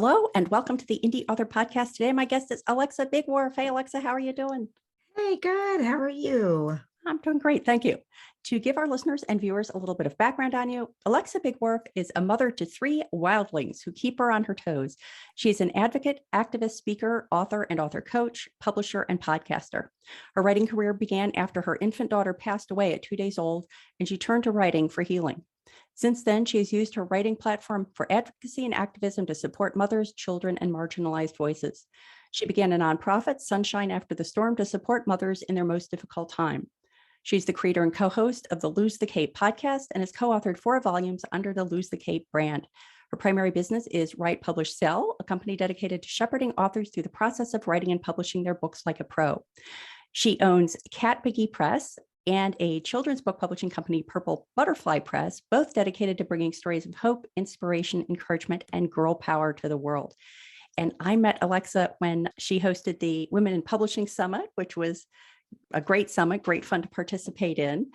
Hello and welcome to the Indy Author podcast. Today, my guest is Alexa Bigwarfe. Hey, Alexa, how are you doing? Hey, good. How are you? I'm doing great. Thank you. To give our listeners and viewers a little bit of background on you, Alexa Bigwarfe is a mother to three wildlings who keep her on her toes. She's an advocate, activist, speaker, author, and author coach, publisher, and podcaster. Her writing career began after her infant daughter passed away at 2 days old, and she turned to writing for healing. Since then, she has used her writing platform for advocacy and activism to support mothers, children, and marginalized voices. She began a nonprofit, Sunshine After the Storm, to support mothers in their most difficult time. She's the creator and co-host of the Lose the Cape podcast and has co-authored 4 volumes under the Lose the Cape brand. Her primary business is Write, Publish, Sell, a company dedicated to shepherding authors through the process of writing and publishing their books like a pro. She owns Kat Biggie Press and a children's book publishing company, Purple Butterfly Press, both dedicated to bringing stories of hope, inspiration, encouragement, and girl power to the world. And I met Alexa when she hosted the Women in Publishing Summit, which was a great summit, great fun to participate in.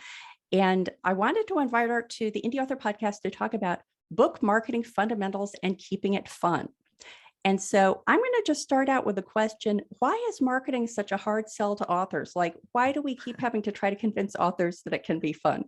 And I wanted to invite her to the Indy Author podcast to talk about book marketing fundamentals and keeping it fun. And so I'm going to just start out with a question. Why is marketing such a hard sell to authors? Like, why do we keep having to try to convince authors that it can be fun?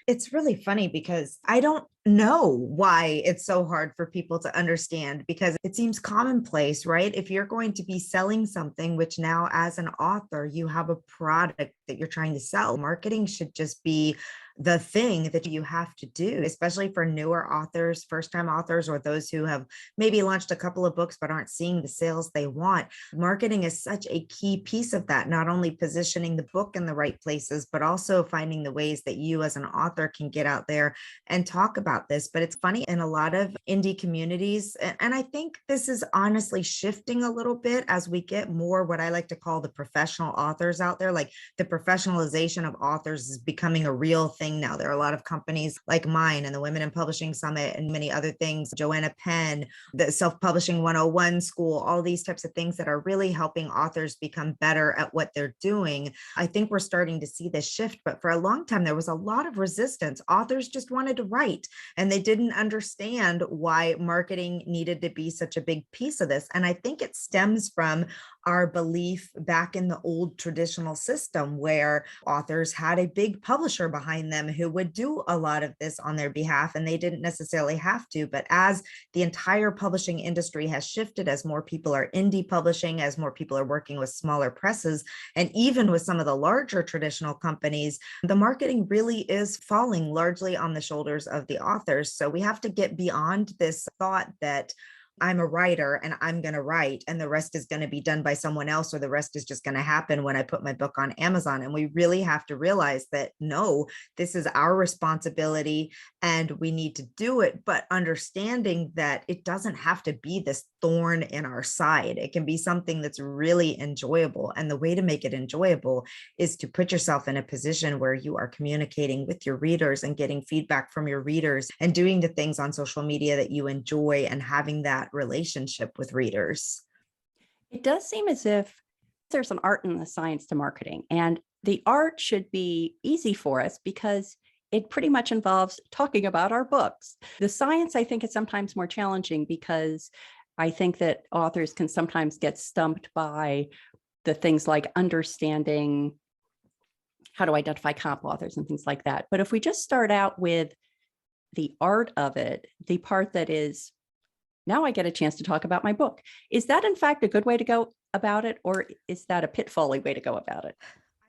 It's really funny because I don't know why it's so hard for people to understand, because it seems commonplace, right? If you're going to be selling something, which now as an author, you have a product that you're trying to sell, marketing should just be the thing that you have to do, especially for newer authors, first-time authors, or those who have maybe launched a couple of books but aren't seeing the sales they want. Marketing is such a key piece of that, not only positioning the book in the right places, but also finding the ways that you as an author can get out there and talk about this. But it's funny, in a lot of indie communities, and I think this is honestly shifting a little bit as we get more what I like to call the professional authors out there. Like, the professionalization of authors is becoming a real thing now. There are a lot of companies like mine and the Women in Publishing Summit and many other things, Joanna Penn, the Self-Publishing 101 School, all these types of things that are really helping authors become better at what they're doing. I think we're starting to see this shift, but for a long time, there was a lot of resistance. Authors just wanted to write, and they didn't understand why marketing needed to be such a big piece of this. And I think it stems from our belief back in the old traditional system where authors had a big publisher behind them who would do a lot of this on their behalf, and they didn't necessarily have to. But as the entire publishing industry has shifted, as more people are indie publishing, as more people are working with smaller presses, and even with some of the larger traditional companies, the marketing really is falling largely on the shoulders of the authors. So we have to get beyond this thought that I'm a writer and I'm going to write and the rest is going to be done by someone else, or the rest is just going to happen when I put my book on Amazon. And we really have to realize that, no, this is our responsibility and we need to do it, but understanding that it doesn't have to be this thorn in our side. It can be something that's really enjoyable. And the way to make it enjoyable is to put yourself in a position where you are communicating with your readers and getting feedback from your readers and doing the things on social media that you enjoy and having that relationship with readers. It does seem as if there's an art and a science to marketing, and the art should be easy for us because it pretty much involves talking about our books. The science, I think, is sometimes more challenging because I think that authors can sometimes get stumped by the things like understanding how to identify comp authors and things like that. But if we just start out with the art of it, the part that is, now I get a chance to talk about my book. Is that in fact a good way to go about it, or is that a pitfall-y way to go about it?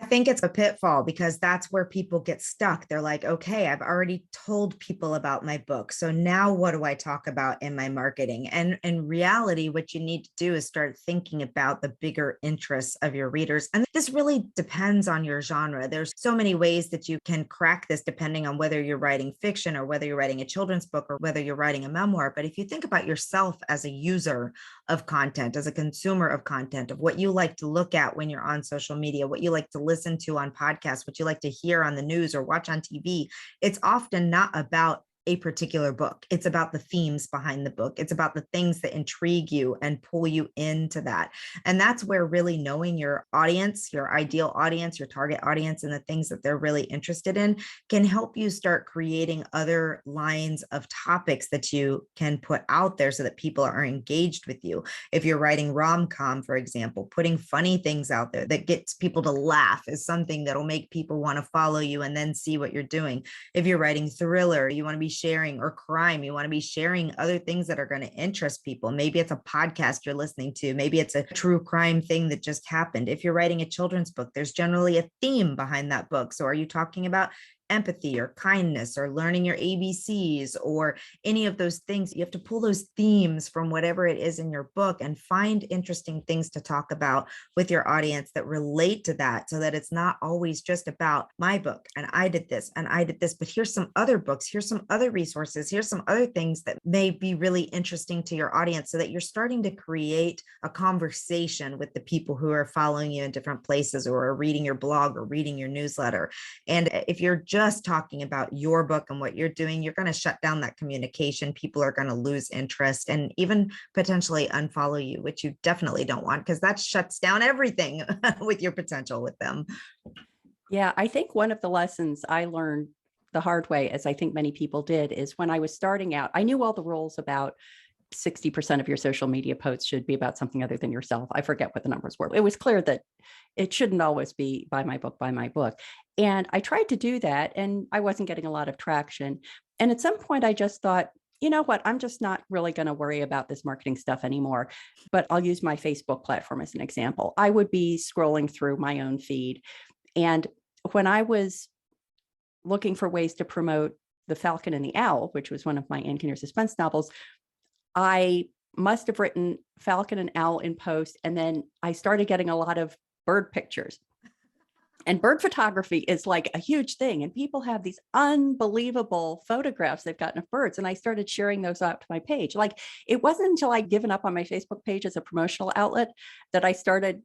I think it's a pitfall because that's where people get stuck. They're like, okay, I've already told people about my book. So now what do I talk about in my marketing? And in reality, what you need to do is start thinking about the bigger interests of your readers. And this really depends on your genre. There's so many ways that you can crack this depending on whether you're writing fiction or whether you're writing a children's book or whether you're writing a memoir. But if you think about yourself as a user of content, as a consumer of content, of what you like to look at when you're on social media, what you like to listen to on podcasts, what you like to hear on the news or watch on TV, it's often not about a particular book. It's about the themes behind the book. It's about the things that intrigue you and pull you into that. And that's where really knowing your audience, your ideal audience, your target audience, and the things that they're really interested in can help you start creating other lines of topics that you can put out there so that people are engaged with you. If you're writing rom-com, for example, putting funny things out there that gets people to laugh is something that'll make people want to follow you and then see what you're doing. If you're writing thriller, you want to be sharing, or crime, you want to be sharing other things that are going to interest people. Maybe it's a podcast you're listening to. Maybe it's a true crime thing that just happened. If you're writing a children's book, there's generally a theme behind that book. So are you talking about empathy or kindness or learning your ABCs or any of those things? You have to pull those themes from whatever it is in your book and find interesting things to talk about with your audience that relate to that, so that it's not always just about my book and I did this and I did this, but here's some other books, here's some other resources, here's some other things that may be really interesting to your audience, so that you're starting to create a conversation with the people who are following you in different places or are reading your blog or reading your newsletter. And if you're just talking about your book and what you're doing, you're going to shut down that communication. People are going to lose interest and even potentially unfollow you, which you definitely don't want, because that shuts down everything with your potential with them. Yeah, I think one of the lessons I learned the hard way, as I think many people did, is when I was starting out, I knew all the rules about 60% of your social media posts should be about something other than yourself. I forget what the numbers were. It was clear that it shouldn't always be by my book, by my book. And I tried to do that, and I wasn't getting a lot of traction. And at some point, I just thought, you know what, I'm just not really going to worry about this marketing stuff anymore. But I'll use my Facebook platform as an example. I would be scrolling through my own feed. And when I was looking for ways to promote The Falcon and the Owl, which was one of my Ann Kinnear suspense novels, I must have written Falcon and Owl in post, and then I started getting a lot of bird pictures. And bird photography is like a huge thing, and people have these unbelievable photographs they've gotten of birds. And I started sharing those out to my page. Like, it wasn't until I'd given up on my Facebook page as a promotional outlet that I started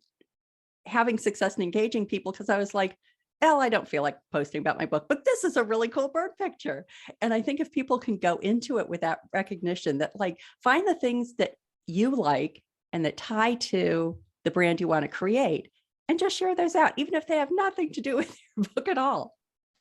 having success in engaging people, because I was like, well, I don't feel like posting about my book, but this is a really cool bird picture. And I think if people can go into it with that recognition, that like, find the things that you like and that tie to the brand you want to create, and just share those out, even if they have nothing to do with your book at all.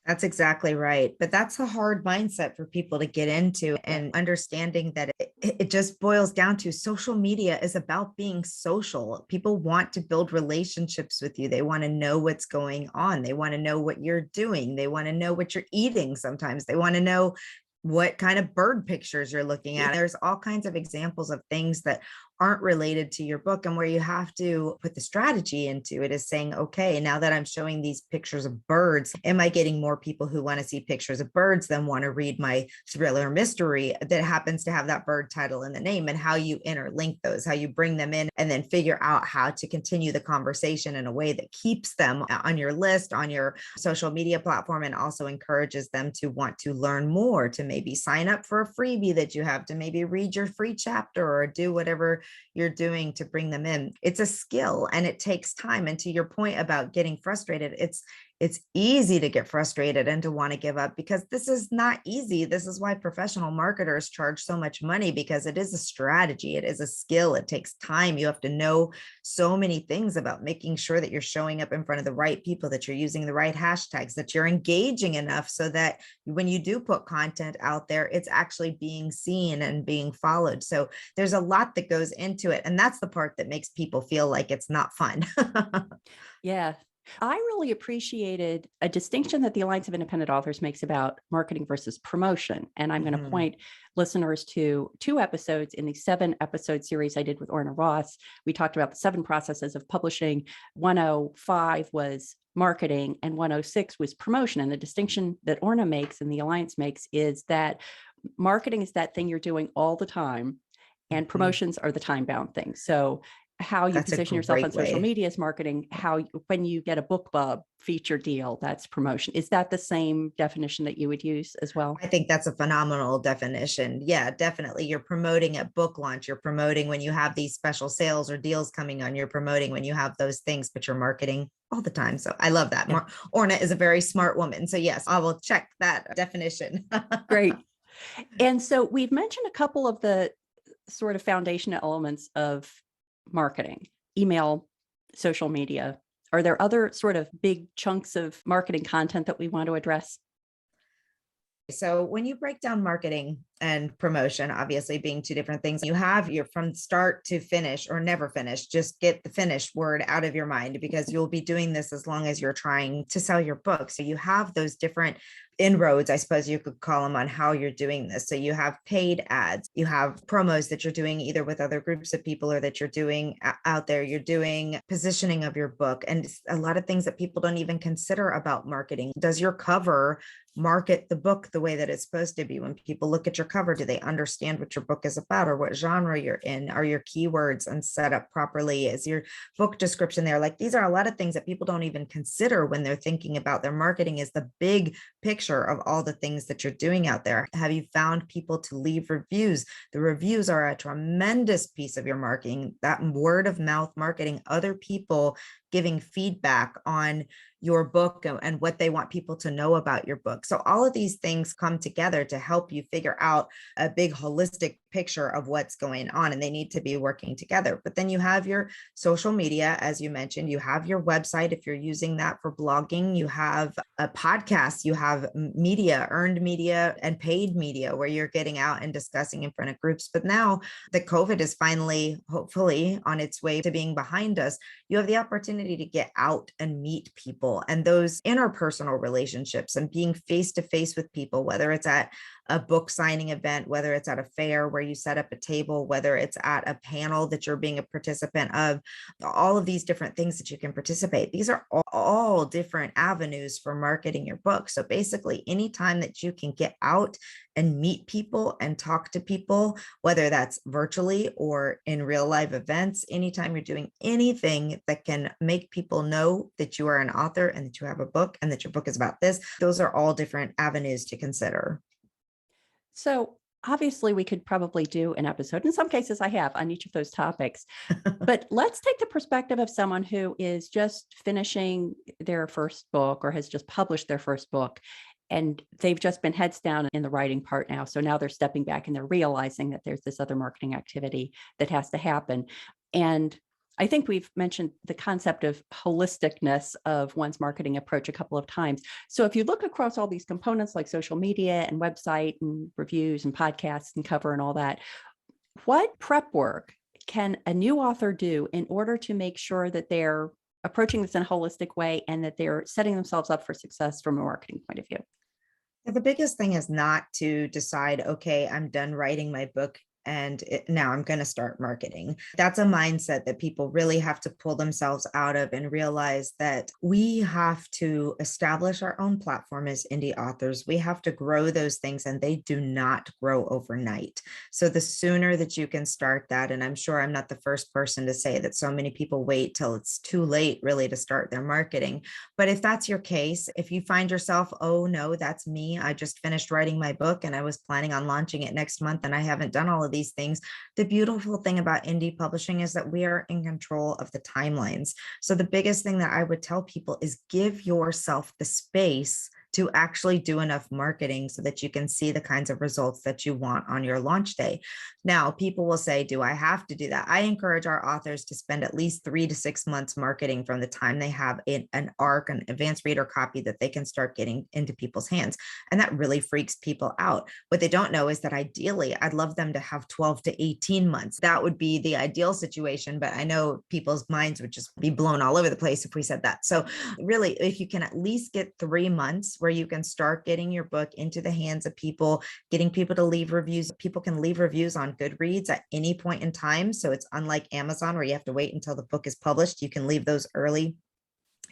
That's exactly right. But that's a hard mindset for people to get into, and understanding that it just boils down to social media is about being social. People want to build relationships with you. They want to know what's going on. They want to know what you're doing. They want to know what you're eating. Sometimes they want to know what kind of bird pictures you're looking at. There's all kinds of examples of things that aren't related to your book, and where you have to put the strategy into it is saying, okay, now that I'm showing these pictures of birds, am I getting more people who want to see pictures of birds than want to read my thriller mystery that happens to have that bird title in the name? And how you interlink those, how you bring them in, and then figure out how to continue the conversation in a way that keeps them on your list, on your social media platform, and also encourages them to want to learn more, to maybe sign up for a freebie that you have, to maybe read your free chapter or do whatever you're doing to bring them in. It's a skill and it takes time. And to your point about getting frustrated, it's easy to get frustrated and to want to give up, because this is not easy. This is why professional marketers charge so much money, because it is a strategy. It is a skill. It takes time. You have to know so many things about making sure that you're showing up in front of the right people, that you're using the right hashtags, that you're engaging enough so that when you do put content out there, it's actually being seen and being followed. So there's a lot that goes into it. And that's the part that makes people feel like it's not fun. Yeah. I really appreciated a distinction that the Alliance of Independent Authors makes about marketing versus promotion. And I'm going to point listeners to 2 episodes in the 7-episode series I did with Orna Ross. We talked about the 7 processes of publishing. 105 was marketing and 106 was promotion. And the distinction that Orna makes and the Alliance makes is that marketing is that thing you're doing all the time, and promotions are the time-bound things. So how you That's a position yourself on great social way. media is marketing. When you get a BookBub feature deal, that's promotion. Is that the same definition that you would use as well? I think that's a phenomenal definition. Yeah, definitely. You're promoting at book launch. You're promoting when you have these special sales or deals coming on. You're promoting when you have those things, but you're marketing all the time. So I love that. Yeah. Orna is a very smart woman. So yes, I will check that definition. Great. And so we've mentioned a couple of the sort of foundational elements of marketing, email, social media. Are there other sort of big chunks of marketing content that we want to address? So when you break down marketing and promotion, obviously being two different things, you have your from start to finish or never finish, just get the finish word out of your mind because you'll be doing this as long as you're trying to sell your book. So you have those different inroads, I suppose you could call them, on how you're doing this. So you have paid ads, you have promos that you're doing either with other groups of people or that you're doing out there, you're doing positioning of your book, and a lot of things that people don't even consider about marketing. Does your cover market the book the way that it's supposed to be? When people look at your cover, do they understand what your book is about or what genre you're in? Are your keywords and set up properly? Is your book description there? Like, these are a lot of things that people don't even consider when they're thinking about their marketing, is the big picture of all the things that you're doing out there. Have you found people to leave reviews? The reviews are a tremendous piece of your marketing, that word of mouth marketing, other people giving feedback on your book and what they want people to know about your book. So all of these things come together to help you figure out a big holistic picture of what's going on, and they need to be working together. But then you have your social media, as you mentioned, you have your website if you're using that for blogging, you have a podcast, you have media, earned media and paid media where you're getting out and discussing in front of groups. But now that COVID is finally, hopefully, on its way to being behind us, you have the opportunity to get out and meet people, and those interpersonal relationships and being face to face with people, whether it's at a book signing event, whether it's at a fair where you set up a table, whether it's at a panel that you're being a participant of, all of these different things that you can participate. These are all different avenues for marketing your book. So basically, anytime that you can get out and meet people and talk to people, whether that's virtually or in real live events, anytime you're doing anything that can make people know that you are an author and that you have a book and that your book is about this, those are all different avenues to consider. So obviously, we could probably do an episode. In some cases, I have on each of those topics. But let's take the perspective of someone who is just finishing their first book or has just published their first book, and they've just been heads down in the writing part now. So now they're stepping back and they're realizing that there's this other marketing activity that has to happen. And I think we've mentioned the concept of holisticness of one's marketing approach a couple of times. So if you look across all these components like social media and website and reviews and podcasts and cover and all that, what prep work can a new author do in order to make sure that they're approaching this in a holistic way and that they're setting themselves up for success from a marketing point of view? The biggest thing is not to decide, okay, I'm done writing my book and now I'm going to start marketing. That's a mindset that people really have to pull themselves out of and realize that we have to establish our own platform as indie authors. We have to grow those things, and they do not grow overnight. So the sooner that you can start that, and I'm sure I'm not the first person to say that so many people wait till it's too late really to start their marketing. But if that's your case, if you find yourself, oh no, that's me, I just finished writing my book and I was planning on launching it next month and I haven't done all of these things. The beautiful thing about indie publishing is that we are in control of the timelines. So the biggest thing that I would tell people is give yourself the space to actually do enough marketing so that you can see the kinds of results that you want on your launch day. Now, people will say, do I have to do that? I encourage our authors to spend at least 3 to 6 months marketing from the time they have an ARC, an advanced reader copy that they can start getting into people's hands. And that really freaks people out. What they don't know is that ideally, I'd love them to have 12 to 18 months. That would be the ideal situation, but I know people's minds would just be blown all over the place if we said that. So really, if you can at least get 3 months where you can start getting your book into the hands of people, getting people to leave reviews. People can leave reviews on Goodreads at any point in time. So it's unlike Amazon where you have to wait until the book is published. You can leave those early.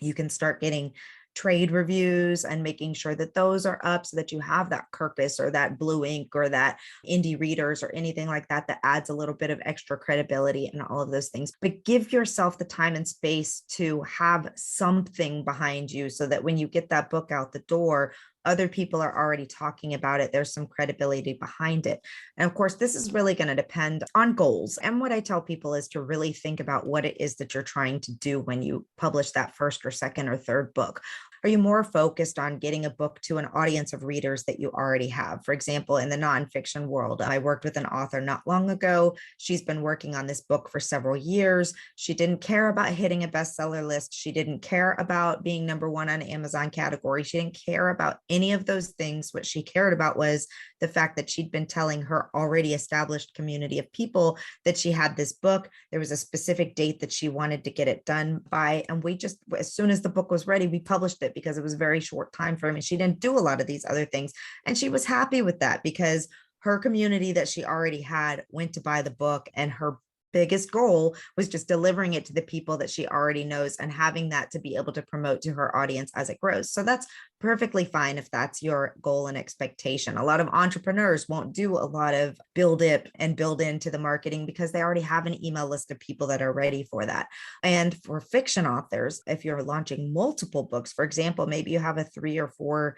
You can start getting trade reviews and making sure that those are up so that you have that Kirkus or that Blue Ink or that Indie Readers or anything like that that adds a little bit of extra credibility and all of those things. But give yourself the time and space to have something behind you so that when you get that book out the door, Other people are already talking about it. There's some credibility behind it. And of course, this is really going to depend on goals. And what I tell people is to really think about what it is that you're trying to do when you publish that first or second or third book. Are you more focused on getting a book to an audience of readers that you already have? For example, in the nonfiction world, I worked with an author not long ago. She's been working on this book for several years. She didn't care about hitting a bestseller list. She didn't care about being #1 on Amazon category. She didn't care about any of those things. What she cared about was the fact that she'd been telling her already established community of people that she had this book. There was a specific date that she wanted to get it done by. And we just, as soon as the book was ready, we published it because it was a very short time frame and she didn't do a lot of these other things. And she was happy with that because her community that she already had went to buy the book, and her biggest goal was just delivering it to the people that she already knows and having that to be able to promote to her audience as it grows. So that's perfectly fine if that's your goal and expectation. A lot of entrepreneurs won't do a lot of build it and build into the marketing because they already have an email list of people that are ready for that. And for fiction authors, if you're launching multiple books, for example, maybe you have a 3 or 4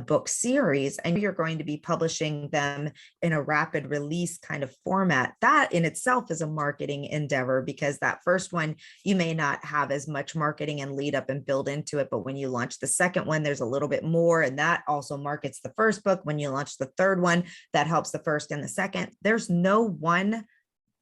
book series and you're going to be publishing them in a rapid release kind of format, that in itself is a marketing endeavor, because that first one, you may not have as much marketing and lead up and build into it. But when you launch the second one, there's a little bit more, and that also markets the first book. When you launch the third one, that helps the first and the second. There's no one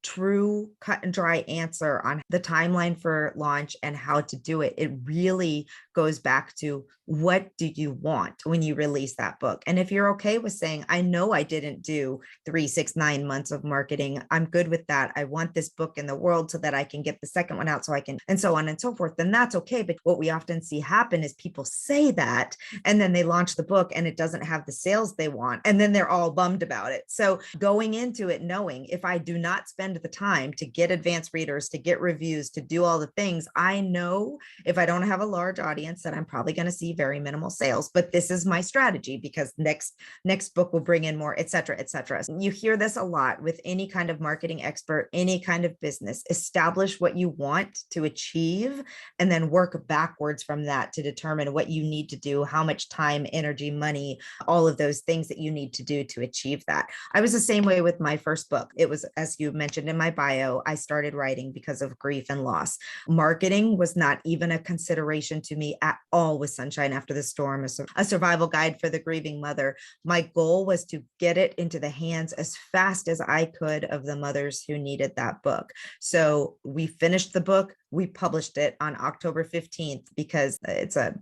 true cut and dry answer on the timeline for launch and how to do it. It really goes back to, what do you want when you release that book? And if you're okay with saying, I know I didn't do 3, 6, 9 months of marketing, I'm good with that. I want this book in the world so that I can get the second one out so I can, and so on and so forth, then that's okay. But what we often see happen is people say that, and then they launch the book and it doesn't have the sales they want. And then they're all bummed about it. So going into it, knowing if I do not spend the time to get advanced readers, to get reviews, to do all the things, I know if I don't have a large audience that I'm probably going to see very minimal sales, but this is my strategy because next book will bring in more, et cetera, et cetera. You hear this a lot with any kind of marketing expert, any kind of business. Establish what you want to achieve and then work backwards from that to determine what you need to do, how much time, energy, money, all of those things that you need to do to achieve that. I was the same way with my first book. It was, as you mentioned in my bio, I started writing because of grief and loss. Marketing was not even a consideration to me at all with Sunshine After the Storm, a survival guide for the grieving mother. My goal was to get it into the hands as fast as I could of the mothers who needed that book. So we finished the book. We published it on October 15th because it's a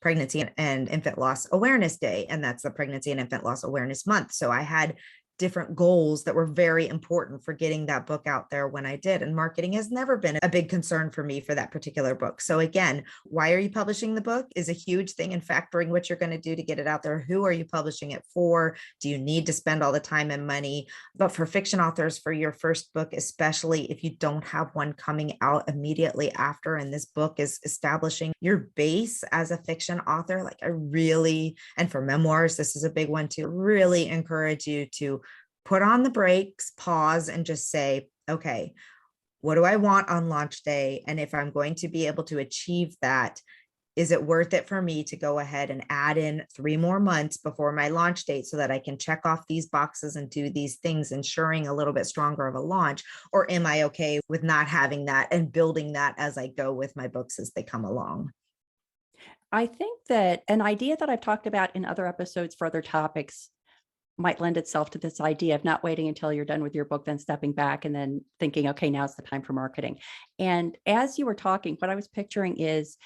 Pregnancy and Infant Loss Awareness Day, and that's the Pregnancy and Infant Loss Awareness Month. So I had different goals that were very important for getting that book out there when I did. And marketing has never been a big concern for me for that particular book. So again, why are you publishing the book is a huge thing, and factoring what you're going to do to get it out there. Who are you publishing it for? Do you need to spend all the time and money? But for fiction authors, for your first book, especially if you don't have one coming out immediately after, and this book is establishing your base as a fiction author, like I really, and for memoirs, this is a big one too, really encourage you to put on the brakes, pause, and just say, okay, what do I want on launch day? And if I'm going to be able to achieve that, is it worth it for me to go ahead and add in 3 more months before my launch date so that I can check off these boxes and do these things, ensuring a little bit stronger of a launch? Or am I okay with not having that and building that as I go with my books as they come along? I think that an idea that I've talked about in other episodes for other topics might lend itself to this idea of not waiting until you're done with your book, then stepping back and then thinking, okay, now's the time for marketing. And as you were talking, what I was picturing is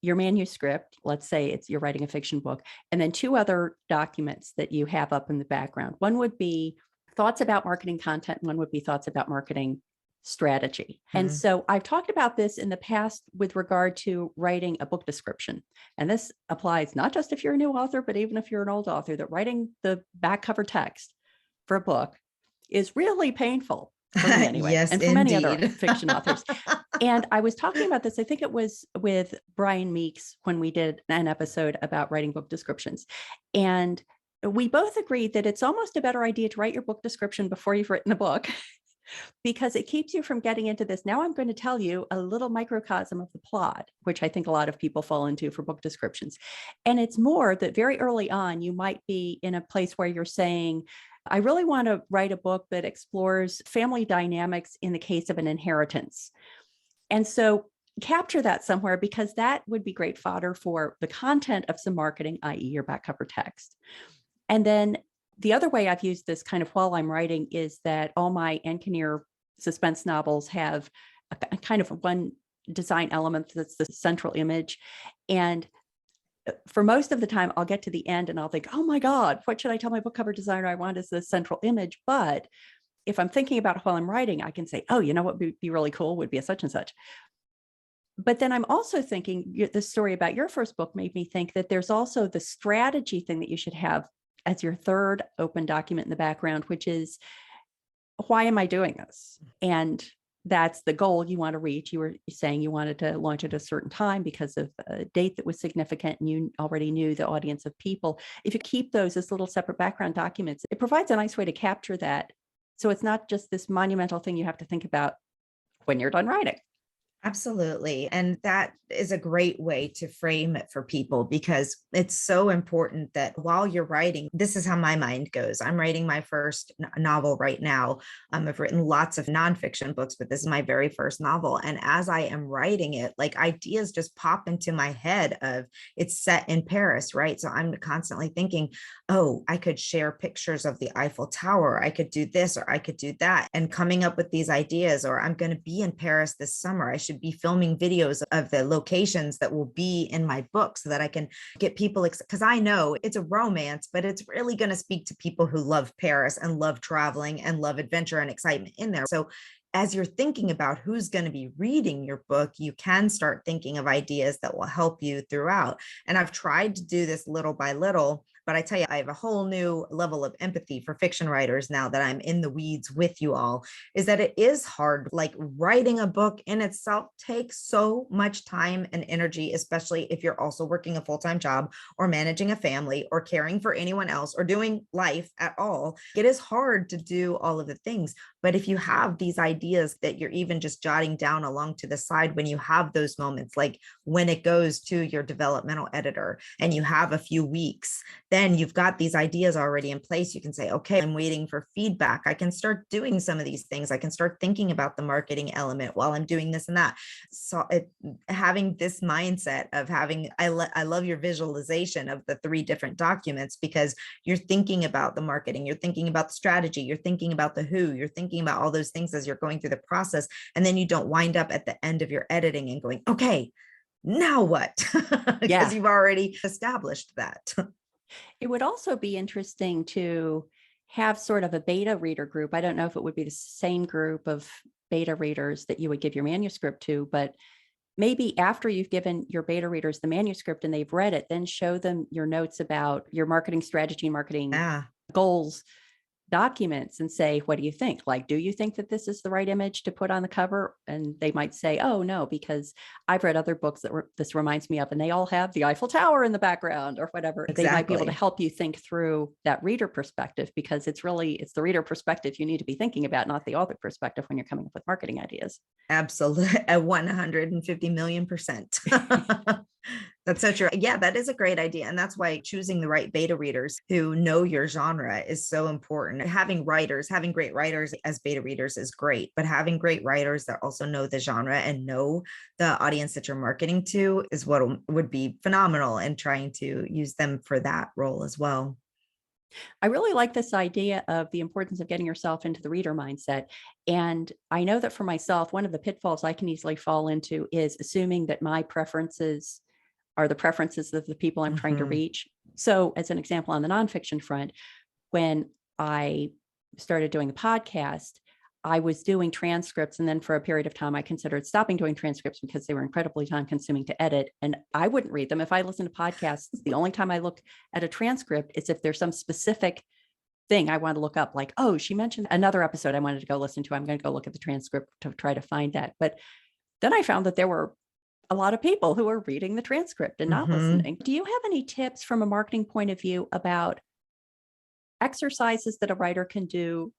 your manuscript, let's say you're writing a fiction book, and then 2 other documents that you have up in the background. One would be thoughts about marketing content, and one would be thoughts about marketing strategy. And so I've talked about this in the past with regard to writing a book description. And this applies not just if you're a new author, but even if you're an old author, that writing the back cover text for a book is really painful for me anyway, Yes, and for many other indeed. fiction authors. And I was talking about this, I think it was with Brian Meeks when we did an episode about writing book descriptions. And we both agreed that it's almost a better idea to write your book description before you've written a book because it keeps you from getting into this. Now I'm going to tell you a little microcosm of the plot, which I think a lot of people fall into for book descriptions. And it's more that very early on, you might be in a place where you're saying, I really want to write a book that explores family dynamics in the case of an inheritance. And so capture that somewhere, because that would be great fodder for the content of some marketing, i.e. your back cover text. And then the other way I've used this kind of while I'm writing is that all my Ankeneer suspense novels have a kind of one design element that's the central image. And for most of the time, I'll get to the end and I'll think, oh my God, what should I tell my book cover designer I want as the central image? But if I'm thinking about it while I'm writing, I can say, oh, you know what would be really cool would be a such and such. But then I'm also thinking, the story about your first book made me think that there's also the strategy thing that you should have as your third open document in the background, which is, why am I doing this? And that's the goal you want to reach. You were saying you wanted to launch at a certain time because of a date that was significant, and you already knew the audience of people. If you keep those as little separate background documents, it provides a nice way to capture that. So it's not just this monumental thing you have to think about when you're done writing. Absolutely. And that is a great way to frame it for people, because it's so important that while you're writing, this is how my mind goes. I'm writing my first novel right now. I've written lots of nonfiction books, but this is my very first novel. And as I am writing it, like ideas just pop into my head of, it's set in Paris, right? So I'm constantly thinking, oh, I could share pictures of the Eiffel Tower. I could do this, or I could do that, and coming up with these ideas. Or I'm going to be in Paris this summer. I should be filming videos of the locations that will be in my book so that I can get people, because I know it's a romance, but it's really going to speak to people who love Paris and love traveling and love adventure and excitement in there. So as you're thinking about who's going to be reading your book, you can start thinking of ideas that will help you throughout. And I've tried to do this little by little, but I tell you, I have a whole new level of empathy for fiction writers now that I'm in the weeds with you all, is that it is hard. Like, writing a book in itself takes so much time and energy, especially if you're also working a full-time job or managing a family or caring for anyone else or doing life at all. It is hard to do all of the things. But if you have these ideas that you're even just jotting down along to the side, when you have those moments, like when it goes to your developmental editor and you have a few weeks, then you've got these ideas already in place. You can say, okay, I'm waiting for feedback. I can start doing some of these things. I can start thinking about the marketing element while I'm doing this and that. So having this mindset of having, I love your visualization of the 3 different documents, because you're thinking about the marketing, you're thinking about the strategy, you're thinking about the who, you're thinking about all those things as you're going through the process. And then you don't wind up at the end of your editing and going, okay, now what? Because you've already established that. It would also be interesting to have sort of a beta reader group. I don't know if it would be the same group of beta readers that you would give your manuscript to, but maybe after you've given your beta readers the manuscript and they've read it, then show them your notes about your marketing strategy, marketing goals documents, and say, what do you think? Like, do you think that this is the right image to put on the cover? And they might say, oh no, because I've read other books that this reminds me of, and they all have the Eiffel Tower in the background or whatever. Exactly. They might be able to help you think through that reader perspective, because it's the reader perspective you need to be thinking about, not the author perspective when you're coming up with marketing ideas. Absolutely. At 150 million %. That's so true. Yeah, that is a great idea. And that's why choosing the right beta readers who know your genre is so important. Having great writers as beta readers is great, but having great writers that also know the genre and know the audience that you're marketing to is what would be phenomenal, and trying to use them for that role as well. I really like this idea of the importance of getting yourself into the reader mindset. And I know that for myself, one of the pitfalls I can easily fall into is assuming that my preferences are the preferences of the people I'm trying to reach. So as an example, on the nonfiction front, when I started doing the podcast, I was doing transcripts. And then for a period of time, I considered stopping doing transcripts because they were incredibly time consuming to edit. And I wouldn't read them. If I listen to podcasts, the only time I look at a transcript is if there's some specific thing I want to look up, like, oh, she mentioned another episode I wanted to go listen to. I'm going to go look at the transcript to try to find that. But then I found that there were a lot of people who are reading the transcript and not listening. Do you have any tips from a marketing point of view about exercises that a writer can do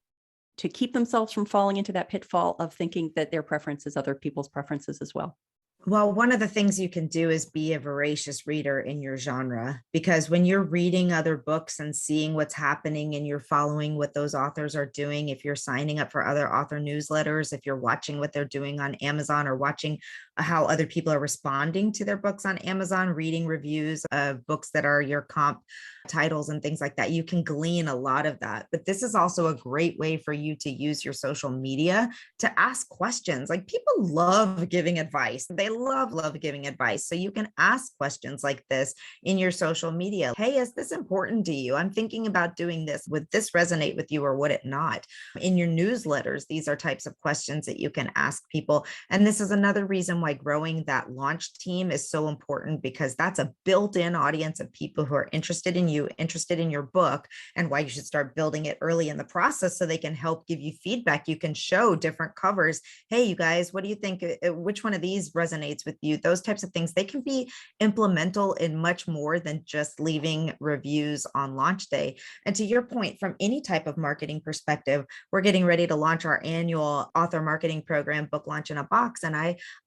to keep themselves from falling into that pitfall of thinking that their preference is other people's preferences as well? Well, one of the things you can do is be a voracious reader in your genre, because when you're reading other books and seeing what's happening and you're following what those authors are doing, if you're signing up for other author newsletters, if you're watching what they're doing on Amazon or watching how other people are responding to their books on Amazon, reading reviews of books that are your comp titles and things like that, you can glean a lot of that. But this is also a great way for you to use your social media to ask questions. Like, people love giving advice. They love giving advice. So you can ask questions like this in your social media. Hey, is this important to you? I'm thinking about doing this. Would this resonate with you or would it not? In your newsletters, these are types of questions that you can ask people. And this is another reason why growing that launch team is so important, because that's a built-in audience of people who are interested in you, interested in your book, and why you should start building it early in the process so they can help give you feedback. You can show different covers. Hey, you guys, what do you think? Which one of these resonates with you? Those types of things, they can be implemental in much more than just leaving reviews on launch day. And to your point, from any type of marketing perspective, we're getting ready to launch our annual author marketing program, Book Launch in a Box. And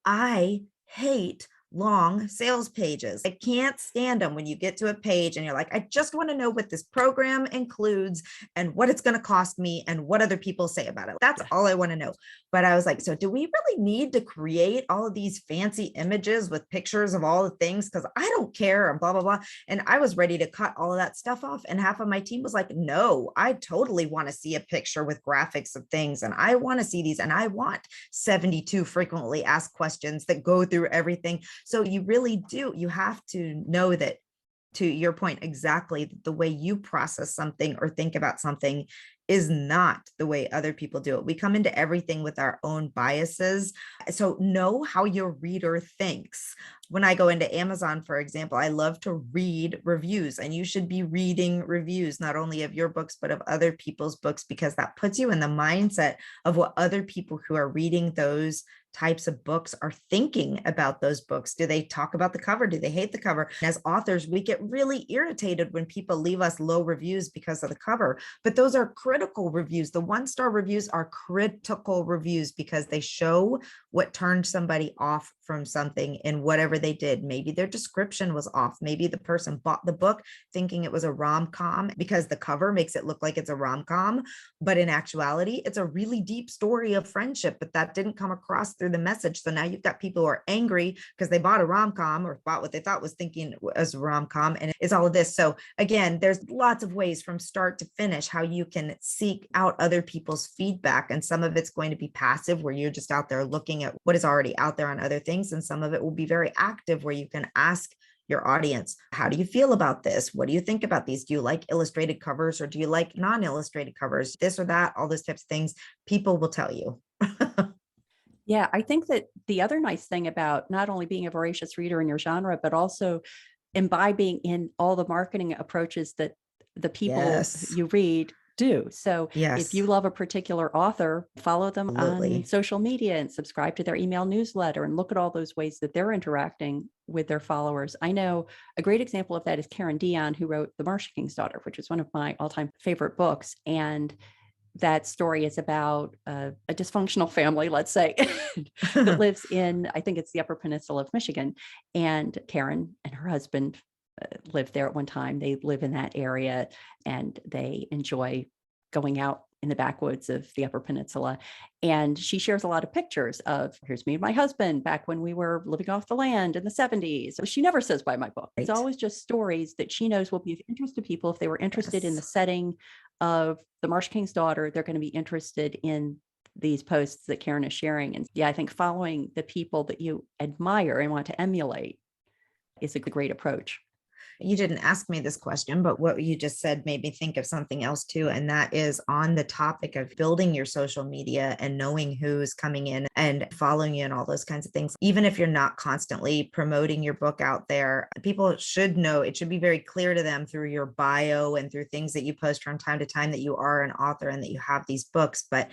I hate long sales pages. I can't stand them when you get to a page and you're like, I just want to know what this program includes and what it's going to cost me and what other people say about it. That's all I want to know. But I was like, so do we really need to create all of these fancy images with pictures of all the things? Because I don't care and blah, blah, blah. And I was ready to cut all of that stuff off. And half of my team was like, no, I totally want to see a picture with graphics of things. And I want to see these. And I want 72 frequently asked questions that go through everything. So you really do, you have to know that, to your point, exactly the way you process something or think about something is not the way other people do it. We come into everything with our own biases. So know how your reader thinks. When I go into Amazon, for example, I love to read reviews, and you should be reading reviews, not only of your books, but of other people's books, because that puts you in the mindset of what other people who are reading those types of books are thinking about those books. Do they talk about the cover? Do they hate the cover? As authors, we get really irritated when people leave us low reviews because of the cover, but those are critical reviews. The 1-star reviews are critical reviews because they show what turned somebody off from something in whatever they did. Maybe their description was off. Maybe the person bought the book thinking it was a rom-com because the cover makes it look like it's a rom-com, but in actuality, it's a really deep story of friendship, but that didn't come across through the message. So now you've got people who are angry because they bought a rom-com or bought what they thought was thinking as a rom-com, and it's all of this. So again, there's lots of ways from start to finish how you can seek out other people's feedback. And some of it's going to be passive, where you're just out there looking at what is already out there on other things. And some of it will be very active, where you can ask your audience, how do you feel about this? What do you think about these? Do you like illustrated covers or do you like non-illustrated covers? This or that, all those types of things, people will tell you. Yeah, I think that the other nice thing about not only being a voracious reader in your genre, but also imbibing in all the marketing approaches that the people you read do. So if you love a particular author, follow them on social media and subscribe to their email newsletter and look at all those ways that they're interacting with their followers. I know a great example of that is Karen Dion, who wrote The Marsh King's Daughter, which is one of my all-time favorite books. And that story is about a dysfunctional family, let's say, that lives in, I think it's the Upper Peninsula of Michigan. And Karen and her husband lived there at one time. They live in that area and they enjoy going out in the backwoods of the Upper Peninsula. And she shares a lot of pictures of, here's me and my husband back when we were living off the land in the 70s. So she never says buy my book. It's always just stories that she knows will be of interest to people. If they were interested in the setting of The Marsh King's Daughter, they're going to be interested in these posts that Karen is sharing. And yeah, I think following the people that you admire and want to emulate is a great approach. You didn't ask me this question, but what you just said made me think of something else too. And that is on the topic of building your social media and knowing who's coming in and following you and all those kinds of things. Even if you're not constantly promoting your book out there, people should know, it should be very clear to them through your bio and through things that you post from time to time that you are an author and that you have these books. But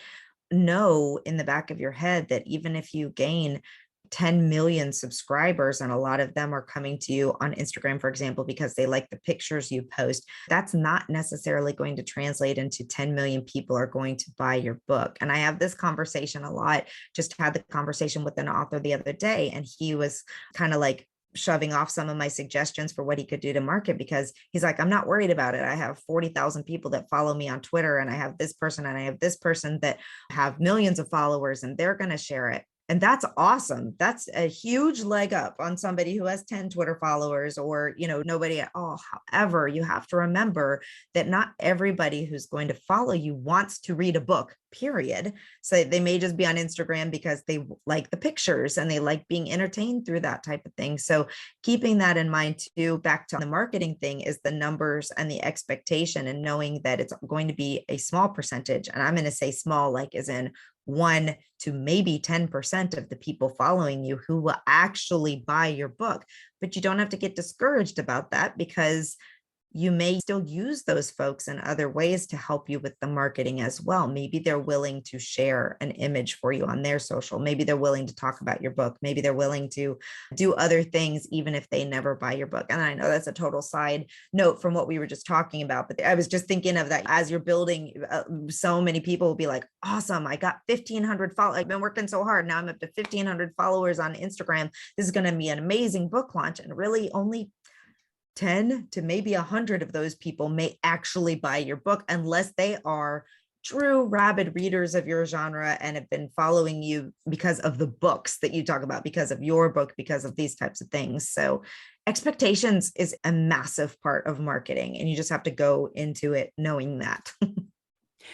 know in the back of your head that even if you gain 10 million subscribers, and a lot of them are coming to you on Instagram, for example, because they like the pictures you post, that's not necessarily going to translate into 10 million people are going to buy your book. And I have this conversation a lot. Just had the conversation with an author the other day, and he was kind of like shoving off some of my suggestions for what he could do to market, because he's like, I'm not worried about it. I have 40,000 people that follow me on Twitter, and I have this person and I have this person that have millions of followers, and they're going to share it. And that's awesome. That's a huge leg up on somebody who has 10 Twitter followers, or, nobody at all. However, you have to remember that not everybody who's going to follow you wants to read a book, period. So they may just be on Instagram because they like the pictures and they like being entertained through that type of thing. So keeping that in mind too, back to the marketing thing, is the numbers and the expectation, and knowing that it's going to be a small percentage. And I'm going to say small, like as in 1 to maybe 10% of the people following you who will actually buy your book. But you don't have to get discouraged about that, because you may still use those folks in other ways to help you with the marketing as well. Maybe they're willing to share an image for you on their social. Maybe they're willing to talk about your book. Maybe they're willing to do other things, even if they never buy your book. And I know that's a total side note from what we were just talking about, but I was just thinking of that as you're building, so many people will be like, awesome, I got 1,500 followers. I've been working so hard. Now I'm up to 1,500 followers on Instagram. This is going to be an amazing book launch. And really only 10 to maybe 100 of those people may actually buy your book, unless they are true rabid readers of your genre and have been following you because of the books that you talk about, because of your book, because of these types of things. So expectations is a massive part of marketing, and you just have to go into it knowing that.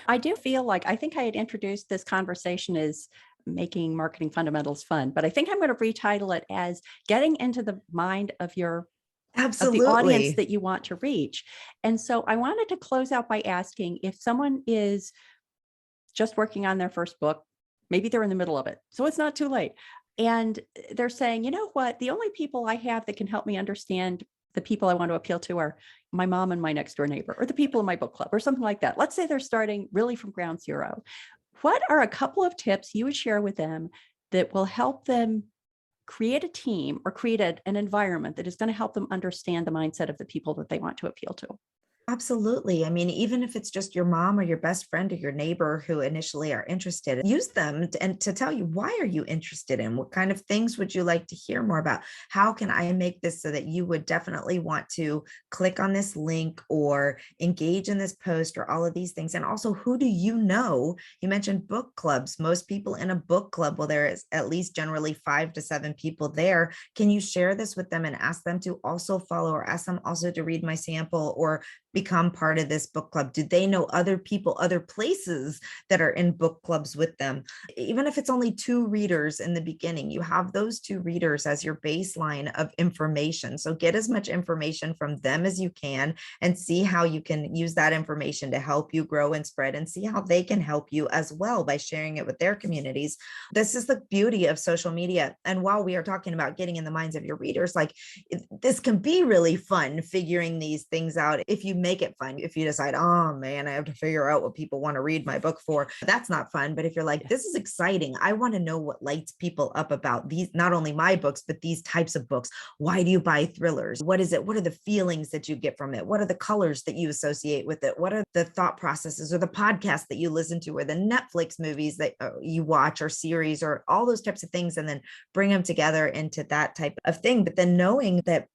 I do feel like, I think I had introduced this conversation as making marketing fundamentals fun, but I think I'm going to retitle it as getting into the mind of the audience Absolutely. that you want to reach. And so I wanted to close out by asking, if someone is just working on their first book, maybe they're in the middle of it, so it's not too late, and they're saying, you know what, the only people I have that can help me understand the people I want to appeal to are my mom and my next door neighbor, or the people in my book club, or something like that. Let's say they're starting really from ground zero. What are a couple of tips you would share with them that will help them create a team or create an environment that is going to help them understand the mindset of the people that they want to appeal to? Absolutely. I mean, even if it's just your mom or your best friend or your neighbor who initially are interested, use them and to tell you, why are you interested in? What kind of things would you like to hear more about? How can I make this so that you would definitely want to click on this link or engage in this post, or all of these things? And also, who do you know? You mentioned book clubs. Most people in a book club, well, there is at least generally 5 to 7 people there. Can you share this with them and ask them to also follow, or ask them also to read my sample, or become part of this book club? Do they know other people, other places that are in book clubs with them? Even if it's only 2 readers in the beginning, you have those 2 readers as your baseline of information. So get as much information from them as you can, and see how you can use that information to help you grow and spread, and see how they can help you as well by sharing it with their communities. This is the beauty of social media. And while we are talking about getting in the minds of your readers, like, this can be really fun figuring these things out if you make it fun. If you decide, oh man, I have to figure out what people want to read my book for, that's not fun. But if you're like, this is exciting, I want to know what lights people up about these, not only my books, but these types of books. Why do you buy thrillers? What is it? What are the feelings that you get from it? What are the colors that you associate with it? What are the thought processes, or the podcasts that you listen to, or the Netflix movies that you watch, or series, or all those types of things, and then bring them together into that type of thing. But then knowing that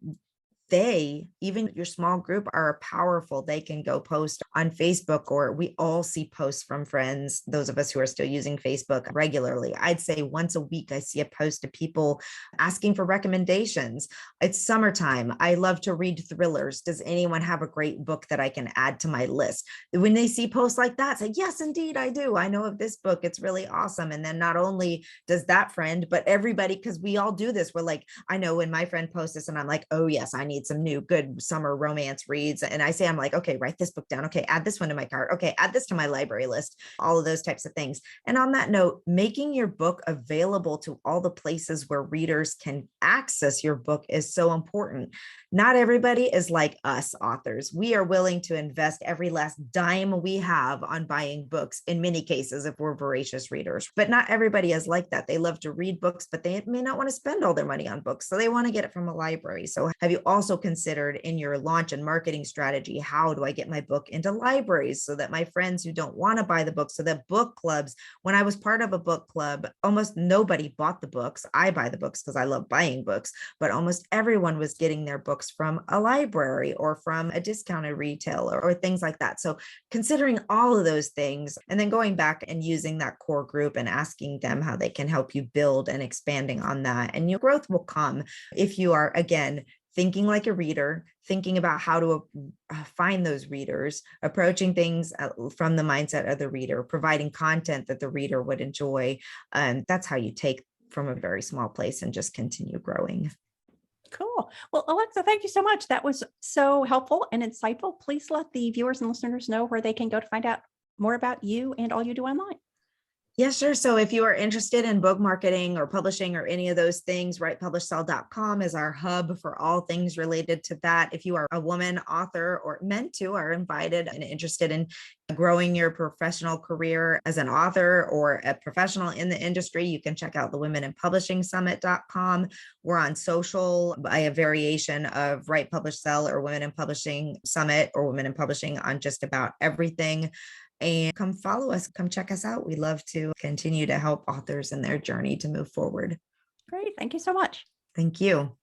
they, even your small group, are powerful. They can go post on Facebook, or we all see posts from friends, those of us who are still using Facebook regularly. I'd say once a week, I see a post of people asking for recommendations. It's summertime. I love to read thrillers. Does anyone have a great book that I can add to my list? When they see posts like that, say, yes, indeed, I do. I know of this book. It's really awesome. And then not only does that friend, but everybody, because we all do this. We're like, I know when my friend posts this, and I'm like, oh yes, I need need some new good summer romance reads. And I say, I'm like, okay, write this book down. Okay, add this one to my cart. Okay, add this to my library list, all of those types of things. And on that note, making your book available to all the places where readers can access your book is so important. Not everybody is like us authors. We are willing to invest every last dime we have on buying books in many cases if we're voracious readers. But not everybody is like that. They love to read books, but they may not want to spend all their money on books. So they want to get it from a library. So have you also considered in your launch and marketing strategy, how do I get my book into libraries so that my friends who don't want to buy the book, so that book clubs, when I was part of a book club, almost nobody bought the books. I buy the books because I love buying books, but almost everyone was getting their books from a library or from a discounted retailer or things like that. So considering all of those things and then going back and using that core group and asking them how they can help you build and expanding on that. And your growth will come if you are, again, thinking like a reader, thinking about how to find those readers, approaching things from the mindset of the reader, providing content that the reader would enjoy. And that's how you take from a very small place and just continue growing. Cool. Well, Alexa, thank you so much. That was so helpful and insightful. Please let the viewers and listeners know where they can go to find out more about you and all you do online. Yeah, sure. So if you are interested in book marketing or publishing or any of those things, writepublishsell.com is our hub for all things related to that. If you are a woman author, or men too are invited and interested in growing your professional career as an author or a professional in the industry, you can check out the womeninpublishingsummit.com. We're on social by a variation of Write, Publish, Sell or Women in Publishing Summit or Women in Publishing on just about everything. And come follow us, come check us out. We love to continue to help authors in their journey to move forward. Great. Thank you so much. Thank you.